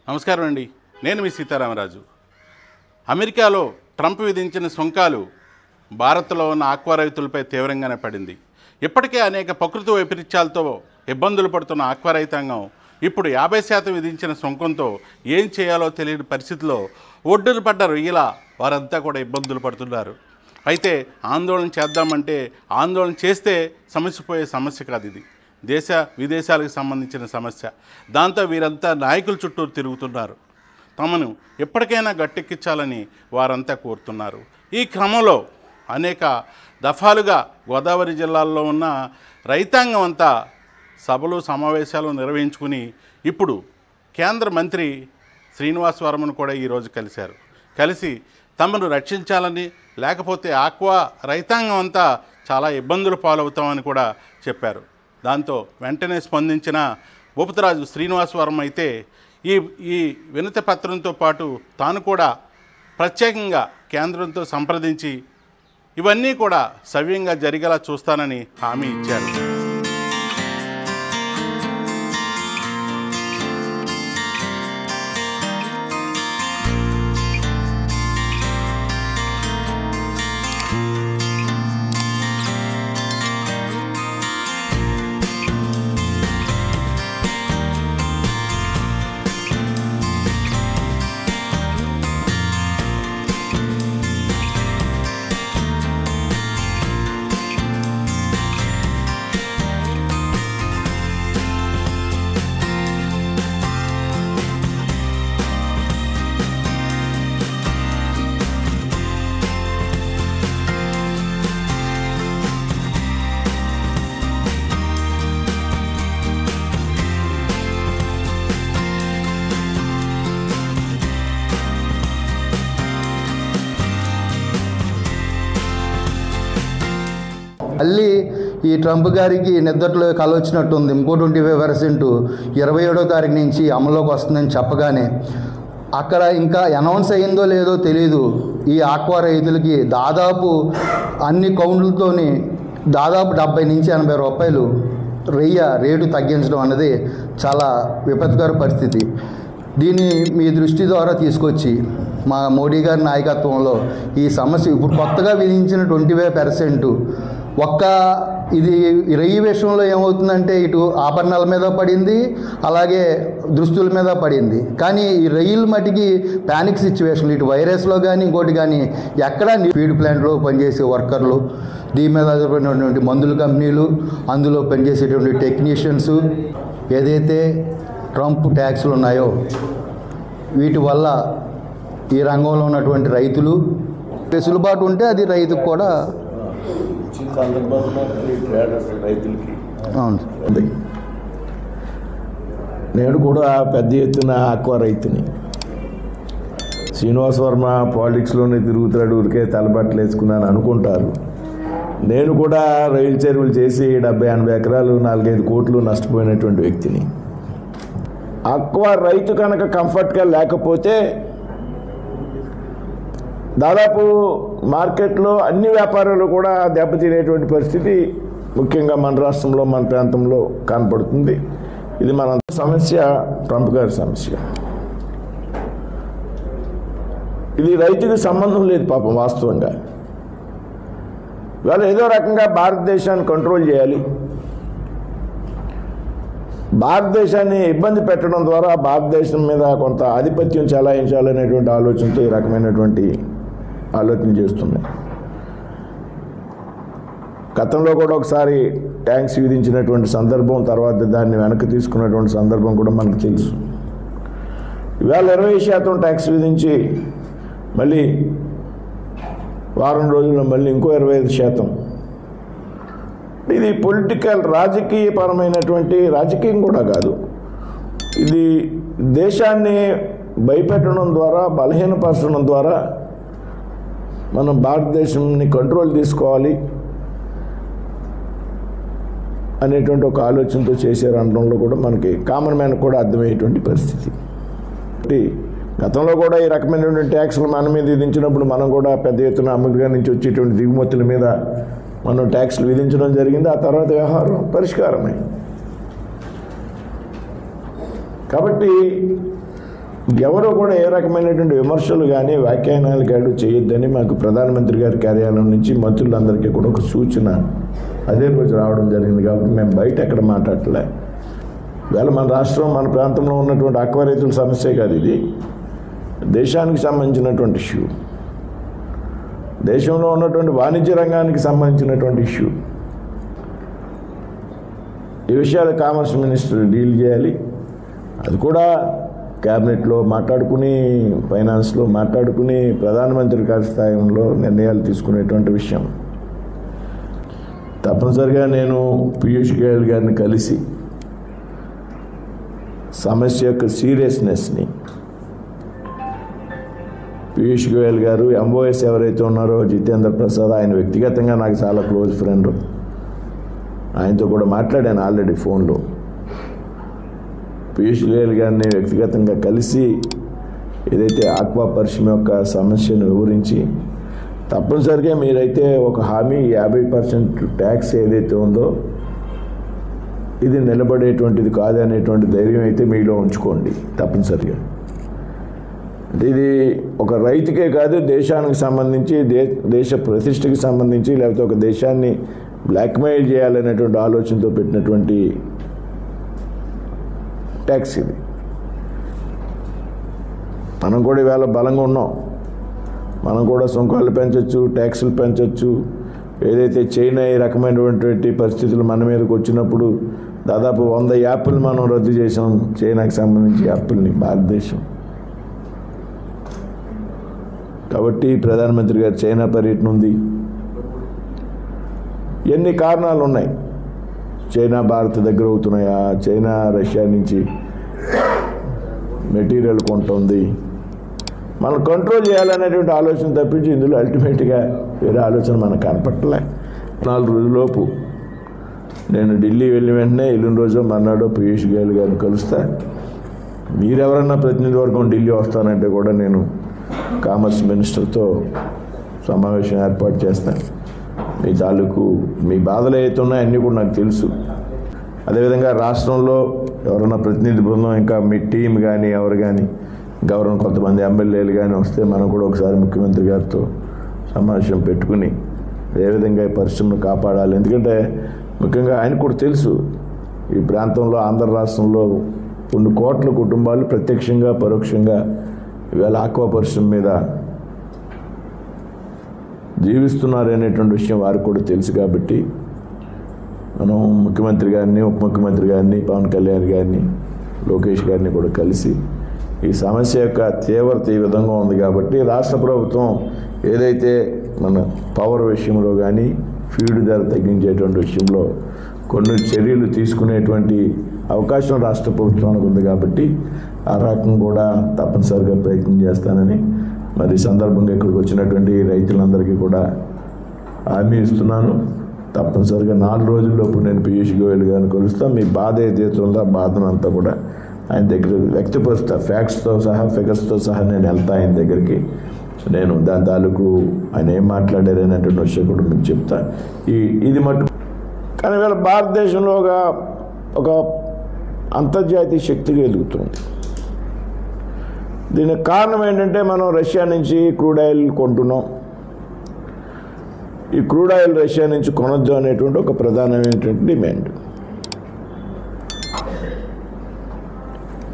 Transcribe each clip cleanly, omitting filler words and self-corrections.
నమస్కారం అండి. నేను మీ సీతారామరాజు. అమెరికాలో ట్రంప్ విధించిన సుంకాలు భారత్లో ఉన్న ఆక్వా రైతులపై తీవ్రంగానే పడింది. ఇప్పటికే అనేక ప్రకృతి వైపరీత్యాలతో ఇబ్బందులు పడుతున్న ఆక్వా రైతాంగం ఇప్పుడు 50% విధించిన సుంకంతో ఏం చేయాలో తెలియని పరిస్థితిలో ఒడ్డున పడ్డ రొయ్యల వారంతా కూడా ఇబ్బందులు పడుతున్నారు. అయితే ఆందోళన చేద్దామంటే ఆందోళన చేస్తే సమస్య సమస్య కాదు. ఇది దేశ విదేశాలకు సంబంధించిన సమస్య. దాంతో వీరంతా నాయకుల చుట్టూ తిరుగుతున్నారు. తమను ఎప్పటికైనా గట్టెక్కించాలని వారంతా కోరుతున్నారు. ఈ క్రమంలో అనేక దఫాలుగా గోదావరి జిల్లాల్లో ఉన్న రైతాంగం అంతా సభలు సమావేశాలు నిర్వహించుకుని ఇప్పుడు కేంద్ర మంత్రి శ్రీనివాస్ వర్మను కూడా ఈరోజు కలిసి తమను రక్షించాలని, లేకపోతే ఆక్వా రైతాంగం అంతా చాలా ఇబ్బందులు పాలవుతామని కూడా చెప్పారు. దాంతో వెంటనే స్పందించిన భూపతిరాజు శ్రీనివాస్ వర్మ అయితే ఈ వినతి పత్రంతో పాటు తాను కూడా ప్రత్యేకంగా కేంద్రంతో సంప్రదించి ఇవన్నీ కూడా సవ్యంగా జరిగేలా చూస్తానని హామీ ఇచ్చారు. మళ్ళీ ఈ ట్రంప్ గారికి నిద్రలో కల వచ్చినట్టుంది. ఇంకో 25% 27వ తారీఖు నుంచి అమల్లోకి వస్తుందని చెప్పగానే అక్కడ ఇంకా అనౌన్స్ అయ్యిందో లేదో తెలియదు. ఈ ఆక్వా రైతులకి దాదాపు అన్ని కౌంట్లతోని దాదాపు 70 నుంచి 80 రూపాయలు రేటు తగ్గించడం అన్నది చాలా విపత్కర పరిస్థితి. దీన్ని మీ దృష్టి ద్వారా తీసుకొచ్చి మా మోడీ గారి నాయకత్వంలో ఈ సమస్య ఇప్పుడు కొత్తగా విధించిన 25% ఇది రొయ్యి విషయంలో ఏమవుతుందంటే ఇటు ఆభరణాల మీద పడింది, అలాగే దుస్తుల మీద పడింది. కానీ ఈ రొయ్యల మటుకి ప్యానిక్ సిచ్యువేషన్, ఇటు వైరస్లో కానీ ఇంకోటి కానీ ఎక్కడ ఫీడ్ ప్లాంట్లో పనిచేసే వర్కర్లు, దీని మీద ఆధారపడినటువంటి మందుల కంపెనీలు, అందులో పనిచేసేటువంటి టెక్నీషియన్స్, ఏదైతే ట్రంప్ ట్యాక్స్లు ఉన్నాయో వీటి వల్ల ఈ రంగంలో ఉన్నటువంటి రైతులు వెసులుబాటు ఉంటే అది రైతుకు కూడా రైతులకి అవును. నేను కూడా పెద్ద ఎత్తున ఆక్వా రైతుని. శ్రీనివాస్ వర్మ పాలిటిక్స్లోనే తిరుగుతాడు, ఊరికే తలబట్టలు వేసుకున్నాను అనుకుంటారు. నేను కూడా రైలు చెరువులు చేసి 70-80 ఎకరాలు 4-5 కోట్లు నష్టపోయినటువంటి వ్యక్తిని. ఆక్వా రైతు కనుక కంఫర్ట్గా లేకపోతే దాదాపు మార్కెట్లో అన్ని వ్యాపారాలు కూడా దెబ్బతినేటువంటి పరిస్థితి ముఖ్యంగా మన రాష్ట్రంలో, మన ప్రాంతంలో కనపడుతుంది. ఇది మన సమస్య, ట్రంప్ గారి సమస్య. ఇది రైతుకి సంబంధం లేదు పాపం. వాస్తవంగా ఇవాళ ఏదో రకంగా భారతదేశాన్ని కంట్రోల్ చేయాలి, భారతదేశాన్ని ఇబ్బంది పెట్టడం ద్వారా భారతదేశం మీద కొంత ఆధిపత్యం చెలాయించాలనేటువంటి ఆలోచనతో ఈ రకమైనటువంటి ఆలోచన చేస్తున్నాయి. గతంలో కూడా ఒకసారి ట్యాక్స్ విధించినటువంటి సందర్భం, తర్వాత దాన్ని వెనక్కి తీసుకున్నటువంటి సందర్భం కూడా మనకు తెలుసు. ఇవాళ 20% ట్యాక్స్ విధించి మళ్ళీ వారం రోజుల్లో మళ్ళీ ఇంకో 25%. ఇది పొలిటికల్, రాజకీయపరమైనటువంటి, రాజకీయం కూడా కాదు, ఇది దేశాన్ని భయపెట్టడం ద్వారా, బలహీనపరచడం ద్వారా మనం భారతదేశాన్ని కంట్రోల్ తీసుకోవాలి అనేటువంటి ఒక ఆలోచనతో చేశారు అనడంలో కూడా మనకి కామన్ మ్యాన్ కూడా అర్థమయ్యేటువంటి పరిస్థితి. గతంలో కూడా ఈ రకమైనటువంటి ట్యాక్స్లు మన మీద విధించినప్పుడు మనం కూడా పెద్ద ఎత్తున అమెరికా నుంచి వచ్చేటువంటి దిగుమతుల మీద మనం ట్యాక్స్లు విధించడం జరిగింది. ఆ తర్వాత వ్యవహారం పరిష్కారమై. కాబట్టి ఎవరో కూడా ఏ రకమైనటువంటి విమర్శలు కానీ వ్యాఖ్యానాలు కానీ చేయొద్దని మాకు ప్రధానమంత్రి గారి కార్యాలయం నుంచి మంత్రులందరికీ కూడా ఒక సూచన అదే రోజు రావడం జరిగింది. కాబట్టి మేము బయట ఎక్కడ మాట్లాడలే. వేళ మన రాష్ట్రం మన ప్రాంతంలో ఉన్నటువంటి ఆక్వా రైతుల సమస్య కాదు, ఇది దేశానికి సంబంధించినటువంటి ఇష్యూ, దేశంలో ఉన్నటువంటి వాణిజ్య రంగానికి సంబంధించినటువంటి ఇష్యూ. ఈ విషయాలు కామర్స్ మినిస్టర్ డీల్ చేయాలి. అది కూడా క్యాబినెట్లో మాట్లాడుకుని, ఫైనాన్స్లో మాట్లాడుకుని, ప్రధానమంత్రి గారి స్థాయిలో నిర్ణయాలు తీసుకునేటువంటి విషయం. తప్పనిసరిగా నేను పీయూష్ గోయల్ గారిని కలిసి సమస్య యొక్క సీరియస్నెస్ని, పీయూష్ గోయల్ గారు ఎంఓఎస్ ఎవరైతే ఉన్నారో జితేంద్ర ప్రసాద్, ఆయన వ్యక్తిగతంగా నాకు చాలా క్లోజ్ ఫ్రెండ్, ఆయనతో కూడా మాట్లాడాను ఆల్రెడీ ఫోన్లో. పీయూష్ గోయల్ గారిని వ్యక్తిగతంగా కలిసి ఏదైతే ఆక్వా పరిశ్రమ యొక్క సమస్యను వివరించి, తప్పనిసరిగా మీరైతే ఒక హామీ 50% ట్యాక్స్ ఏదైతే ఉందో ఇది నిలబడేటువంటిది కాదు అనేటువంటి ధైర్యం అయితే మీలో ఉంచుకోండి తప్పనిసరిగా. అంటే ఇది ఒక రైతుకే కాదు, దేశానికి సంబంధించి, దేశ ప్రతిష్టకి సంబంధించి, లేకపోతే ఒక దేశాన్ని బ్లాక్మెయిల్ చేయాలనేటువంటి ఆలోచనతో పెట్టినటువంటి ట్యాక్స్ ఇది. మనం కూడా ఈవేళ బలంగా ఉన్నాం, మనం కూడా సుంకాలు పెంచవచ్చు, ట్యాక్సులు పెంచవచ్చు. ఏదైతే చైనా ఈ రకమైనటువంటి పరిస్థితులు మన మీదకి వచ్చినప్పుడు దాదాపు 100 యాప్లు మనం రద్దు చేసాం, చైనాకి సంబంధించి యాప్ల్ని భారతదేశం. కాబట్టి ప్రధానమంత్రి గారు చైనా పర్యటన ఉంది. ఎన్ని కారణాలు ఉన్నాయి, చైనా భారత్ దగ్గర అవుతున్నాయా, చైనా రష్యా నుంచి మెటీరియల్ కొంటుంది, మనం కంట్రోల్ చేయాలనేటువంటి ఆలోచన తప్పించి ఇందులో అల్టిమేట్గా వేరే ఆలోచన మనకు కనపట్టలే. 4 రోజులలోపు నేను ఢిల్లీ వెళ్ళిన వెంటనే ఎల్లుండి రోజు మర్నాడు పీయూష్ గోయల్ గారిని కలుస్తా. మీరెవరన్నా ప్రతినిధి వర్గం ఢిల్లీ వస్తానంటే కూడా నేను కామర్స్ మినిస్టర్తో సమావేశం ఏర్పాటు చేస్తాను. మీ తాలూకు మీ బాధలు ఏవైతే ఉన్నాయో అన్నీ కూడా నాకు తెలుసు. అదేవిధంగా రాష్ట్రంలో ఎవరైనా ప్రతినిధి బృందం, ఇంకా మీ టీం కానీ ఎవరు కానీ, గవర్నర్ కొంతమంది ఎమ్మెల్యేలు కానీ వస్తే మనం కూడా ఒకసారి ముఖ్యమంత్రి గారితో సమావేశం పెట్టుకుని ఏ విధంగా ఈ పరిశ్రమను కాపాడాలి. ఎందుకంటే ముఖ్యంగా ఆయనకు కూడా తెలుసు, ఈ ప్రాంతంలో ఆంధ్ర రాష్ట్రంలో కొన్ని కోట్ల కుటుంబాలు ప్రత్యక్షంగా పరోక్షంగా ఇవాళ ఆక్వా పరిశ్రమ మీద జీవిస్తున్నారు అనేటువంటి విషయం వారికి కూడా తెలుసు. కాబట్టి మనం ముఖ్యమంత్రి గారిని, ఉప ముఖ్యమంత్రి గారిని, పవన్ కళ్యాణ్ గారిని, లోకేష్ గారిని కూడా కలిసి ఈ సమస్య యొక్క తీవ్రత ఈ విధంగా ఉంది కాబట్టి రాష్ట్ర ప్రభుత్వం ఏదైతే మన పవర్ విషయంలో కానీ, ఫీడ్ ధర తగ్గించేటువంటి విషయంలో కొన్ని చర్యలు తీసుకునేటువంటి అవకాశం రాష్ట్ర ప్రభుత్వానికి ఉంది. కాబట్టి ఆ రకం కూడా తప్పనిసరిగా ప్రయత్నం చేస్తానని మరి సందర్భంగా ఇక్కడికి వచ్చినటువంటి రైతులందరికీ కూడా హామీ ఇస్తున్నాను. తప్పనిసరిగా 4 రోజుల్లోపు నేను పీయూష్ గోయల్ గారిని కలుస్తాను. మీ బాధ ఏదైతే ఉందో ఆ బాధను అంతా కూడా ఆయన దగ్గర వ్యక్తపరుస్తా, ఫ్యాక్ట్స్తో సహా, ఫిగర్స్తో సహా నేను వెళ్తా ఆయన దగ్గరికి. నేను దాని తాలూకు ఆయన ఏం మాట్లాడారు అనేటువంటి విషయం కూడా మీకు చెప్తా. ఇది మటు కానీ వీళ్ళ భారతదేశంలో ఒక అంతర్జాతీయ శక్తిగా ఎదుగుతుంది. దీనికి కారణం ఏంటంటే మనం రష్యా నుంచి క్రూడ్ ఆయిల్ కొంటున్నాం. ఈ క్రూడ్ ఆయిల్ రష్యా నుంచి కొనొద్దు అనేటువంటి ఒక ప్రధానమైనటువంటి డిమాండ్.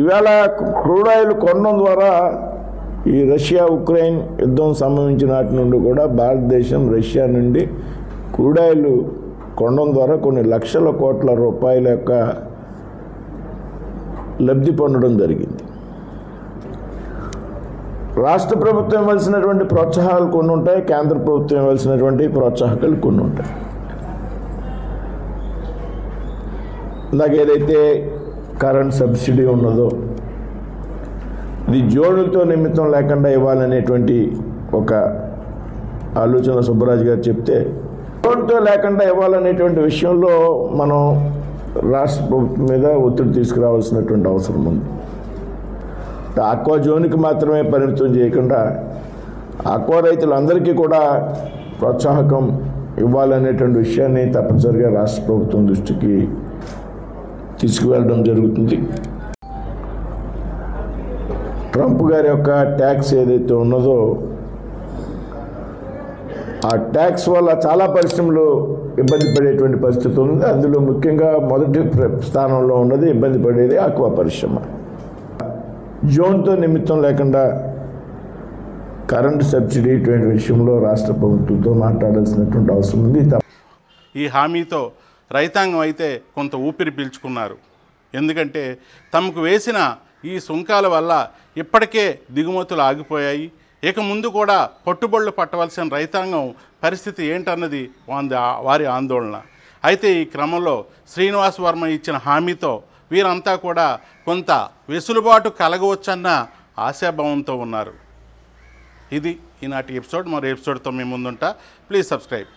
ఇవాళ క్రూడ్ ఆయిల్ కొనడం ద్వారా ఈ రష్యా ఉక్రెయిన్ యుద్ధం సంభవించిన నాటి నుండి కూడా భారతదేశం రష్యా నుండి క్రూడ్ ఆయిల్ కొనడం ద్వారా కొన్ని లక్షల కోట్ల రూపాయల యొక్క లబ్ధి పొందడం జరిగింది. రాష్ట్ర ప్రభుత్వం ఇవ్వాల్సినటువంటి ప్రోత్సాహాలు కొన్ని ఉంటాయి, కేంద్ర ప్రభుత్వం ఇవ్వాల్సినటువంటి ప్రోత్సాహకాలు కొన్ని ఉంటాయి. ఇందాక ఏదైతే కరెంట్ సబ్సిడీ ఉన్నదో ఇది జోడులతో నిమిత్తం లేకుండా ఇవ్వాలనేటువంటి ఒక ఆలోచన సుబ్బరాజు గారు చెప్తే, జోడుతో లేకుండా ఇవ్వాలనేటువంటి విషయంలో మనం రాష్ట్ర ప్రభుత్వం మీద ఒత్తిడి తీసుకురావాల్సినటువంటి అవసరం ఉంది. ఆక్వా జోన్కి మాత్రమే పరిమితం చేయకుండా ఆక్వా రైతులందరికీ కూడా ప్రోత్సాహకం ఇవ్వాలనేటువంటి విషయాన్ని తప్పనిసరిగా రాష్ట్ర ప్రభుత్వం దృష్టికి తీసుకువెళ్ళడం జరుగుతుంది. ట్రంప్ గారి యొక్క ట్యాక్స్ ఏదైతే ఉన్నదో ఆ ట్యాక్స్ వల్ల చాలా పరిశ్రమలు ఇబ్బంది పడేటువంటి పరిస్థితి ఉంది. అందులో ముఖ్యంగా మొదటి స్థానంలో ఉన్నది ఇబ్బంది పడేది ఆక్వా పరిశ్రమ. జోన్తో నిమిత్తం లేకుండా కరెంటు సబ్సిడీ ఇటువంటి విషయంలో రాష్ట్ర ప్రభుత్వంతో మాట్లాడాల్సినటువంటి అవసరం ఉంది. ఈ హామీతో రైతాంగం అయితే కొంత ఊపిరి పీల్చుకున్నారు. ఎందుకంటే తమకు వేసిన ఈ సుంకాల వల్ల ఇప్పటికే దిగుమతులు ఆగిపోయాయి. ఇక ముందు కూడా పట్టుబడులు పట్టవలసిన రైతాంగం పరిస్థితి ఏంటన్నది వారి ఆందోళన. అయితే ఈ క్రమంలో శ్రీనివాస్ వర్మ ఇచ్చిన హామీతో వీరంతా కూడా కొంత వెసులుబాటు కలగవచ్చన్న ఆశాభావంతో ఉన్నారు. ఇది ఈనాటి ఎపిసోడ్. మరో ఎపిసోడ్తో మీ ముందుంటా. Please subscribe.